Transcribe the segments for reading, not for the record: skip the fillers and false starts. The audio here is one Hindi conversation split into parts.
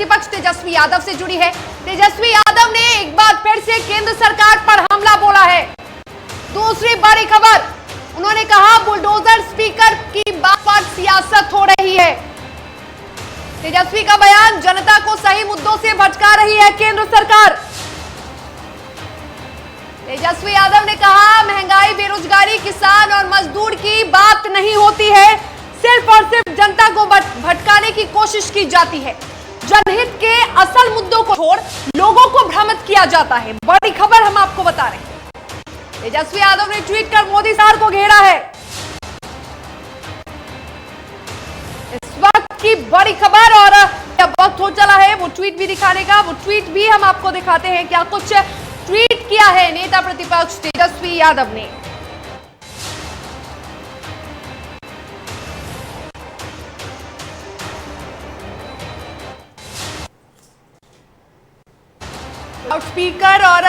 प्रतिपक्ष तेजस्वी यादव से जुड़ी है। तेजस्वी यादव ने एक बार फिर से केंद्र सरकार पर हमला बोला है। दूसरी बड़ी खबर, उन्होंने कहा बुलडोजर स्पीकर की बात पर सियासत हो रही है। तेजस्वी का बयान, जनता को सही मुद्दों से भटका रही है केंद्र सरकार। तेजस्वी यादव ने कहा महंगाई, बेरोजगारी, किसान और मजदूर की बात नहीं होती है, सिर्फ और सिर्फ जनता को भटकाने की कोशिश की जाती है। जनहित के असल मुद्दों को छोड़ लोगों को भ्रमित किया जाता है। बड़ी खबर हम आपको बता रहे हैं। तेजस्वी यादव ने ट्वीट कर मोदी सरकार को घेरा है। इस वक्त की बड़ी खबर, और अब वक्त हो चला है वो ट्वीट भी दिखाने का। वो ट्वीट भी हम आपको दिखाते हैं, क्या कुछ ट्वीट किया है नेता प्रतिपक्ष तेजस्वी यादव ने। लाउडस्पीकर और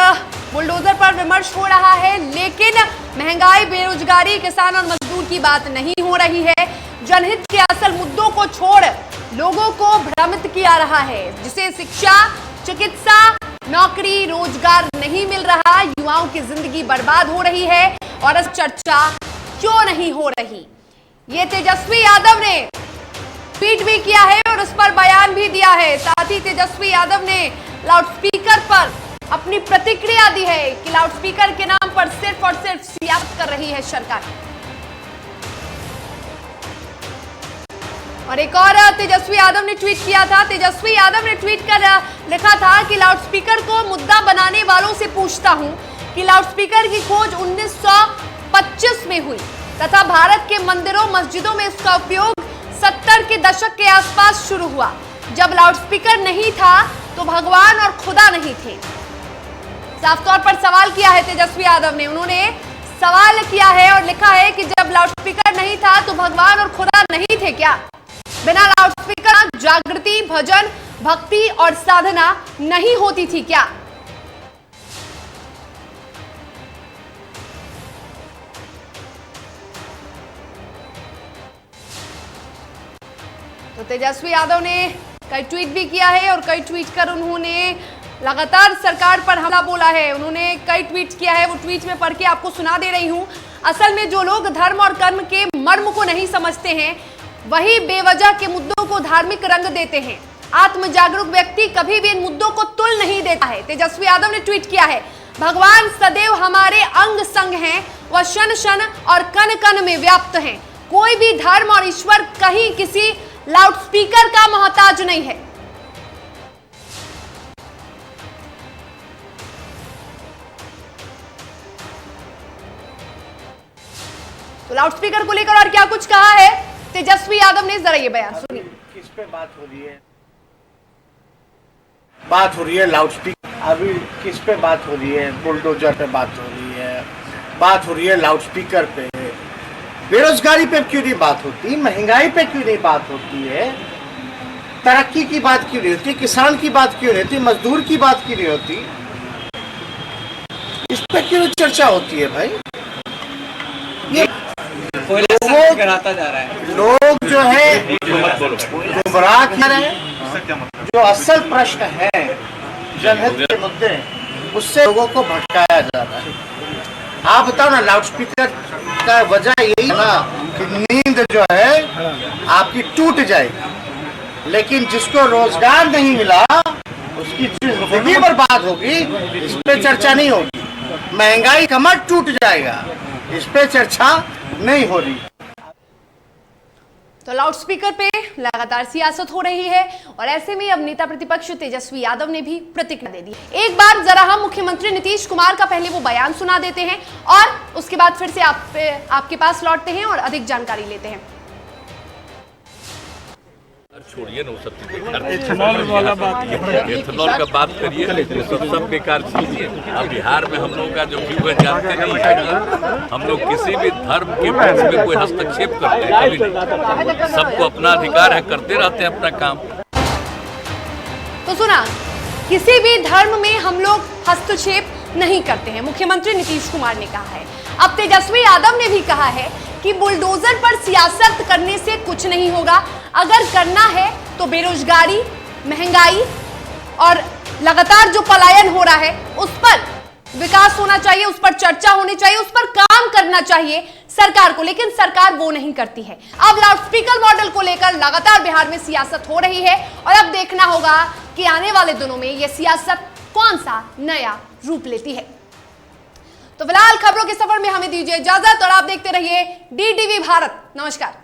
बुलडोजर पर विमर्श हो रहा है, लेकिन महंगाई, बेरोजगारी, किसान और मजदूर की बात नहीं हो रही है। जनहित के असल मुद्दों को छोड़ लोगों को भ्रमित किया रहा है, जिसे शिक्षा, चिकित्सा, नौकरी, रोजगार नहीं मिल रहा, युवाओं की जिंदगी बर्बाद हो रही है और इस चर्चा क्यों नहीं हो रही। ये तेजस्वी यादव ने ट्वीट भी किया है और उस पर बयान भी दिया है। साथ ही तेजस्वी यादव ने लाउडस्पीकर पर अपनी प्रतिक्रिया दी है कि लाउडस्पीकर के नाम पर सिर्फ और सिर्फ सियासत कर रही है सरकार। और एक और तेजस्वी यादव ने ट्वीट किया था। तेजस्वी यादव ने ट्वीट कर लिखा था कि लाउडस्पीकर को मुद्दा बनाने वालों से पूछता हूं कि लाउडस्पीकर की खोज 1925 में हुई तथा भारत के मंदिरों, मस्जिदों में इसका उपयोग 70 के दशक के आसपास शुरू हुआ। जब लाउडस्पीकर नहीं था तो भगवान और खुदा नहीं थे। साफ तौर पर सवाल किया है तेजस्वी यादव ने। उन्होंने सवाल किया है और लिखा है कि जब लाउडस्पीकर नहीं था तो भगवान और खुदा नहीं थे क्या? बिना लाउडस्पीकर जागृति, भजन, भक्ति और साधना नहीं होती थी क्या? तो तेजस्वी यादव ने कई ट्वीट भी किया है और कई ट्वीट कर उन्होंने लगातार सरकार पर हमला बोला है। उन्होंने कई ट्वीट किया है, वो ट्वीट में पढ़ के आपको सुना दे रही हूं। असल में जो लोग धर्म और कर्म के मर्म को नहीं समझते हैं, वही बेवजह के मुद्दों को धार्मिक रंग देते हैं। आत्म जागरूक व्यक्ति कभी भी इन मुद्दों को तुल नहीं देता है। तेजस्वी यादव ने ट्वीट किया है, भगवान सदैव हमारे अंग संग हैं, वह क्षण क्षण और कण कण में व्याप्त हैं। कोई भी धर्म और ईश्वर कहीं किसी लाउडस्पीकर का मोहताज नहीं है। तो लाउडस्पीकर को लेकर और क्या कुछ कहा है तेजस्वी यादव ने, जरा ये बयान सुनिए। किस पे बात हो रही है? बात हो रही है लाउडस्पीकर। अभी किस पे बात हो रही है? बुलडोजर पे बात हो रही है, बात हो रही है लाउडस्पीकर पे। बेरोजगारी पे क्यों नहीं बात होती? महंगाई पे क्यों नहीं बात होती है? तरक्की की बात क्यों नहीं होती? किसान की बात क्यों नहीं होती? मजदूर की बात क्यों नहीं होती? इस पे क्यों चर्चा होती है भाई? ये कराता जा रहा है। लोग जो है गुमराह कर रहे हैं। जो असल प्रश्न है जनहित के मुद्दे, उससे लोगों को भटकाया जा रहा है। आप बताओ ना, लाउडस्पीकर का वजह यही है ना कि नींद जो है आपकी टूट जाएगी, लेकिन जिसको रोजगार नहीं मिला उसकी जिंदगी बर्बाद होगी, इस पे चर्चा नहीं होगी। महंगाई कमर टूट जाएगा, इस पे चर्चा नहीं हो रही। तो लाउडस्पीकर पे लगातार सियासत हो रही है और ऐसे में अब नेता प्रतिपक्ष तेजस्वी यादव ने भी प्रतिक्रिया दे दी। एक बार जरा हम मुख्यमंत्री नीतीश कुमार का पहले वो बयान सुना देते हैं और उसके बाद फिर से आपके पास लौटते हैं और अधिक जानकारी लेते हैं। छोड़िए ना, सब एथेनॉल वाला बात, एथेनॉल का बात करिए, सब बेकार चीज है। अब बिहार में हम लोग का जो व्यू है जानते नहीं है ना, हम लोग किसी भी धर्म के पक्ष में कोई हस्तक्षेप करते हैं कभी नहीं। सबको अपना अधिकार है, करते रहते हैं अपना काम। तो सुना, किसी भी धर्म में हम लोग हस्तक्षेप नहीं करते हैं, मुख्यमंत्री नीतीश कुमार ने कहा है। अब तेजस्वी यादव ने भी कहा है कि बुलडोजर पर सियासत करने से कुछ नहीं होगा। अगर करना है तो बेरोजगारी, महंगाई और लगातार जो पलायन हो रहा है उस पर विकास होना चाहिए, उस पर चर्चा होनी चाहिए, उस पर काम करना चाहिए सरकार को, लेकिन सरकार वो नहीं करती है। अब लाउडस्पीकर मॉडल को लेकर लगातार बिहार में सियासत हो रही है और अब देखना होगा कि आने वाले दिनों में यह सियासत कौन सा नया रूप लेती है। तो फिलहाल खबरों के सफर में हमें दीजिए इजाजत और आप देखते रहिए DTV भारत। नमस्कार।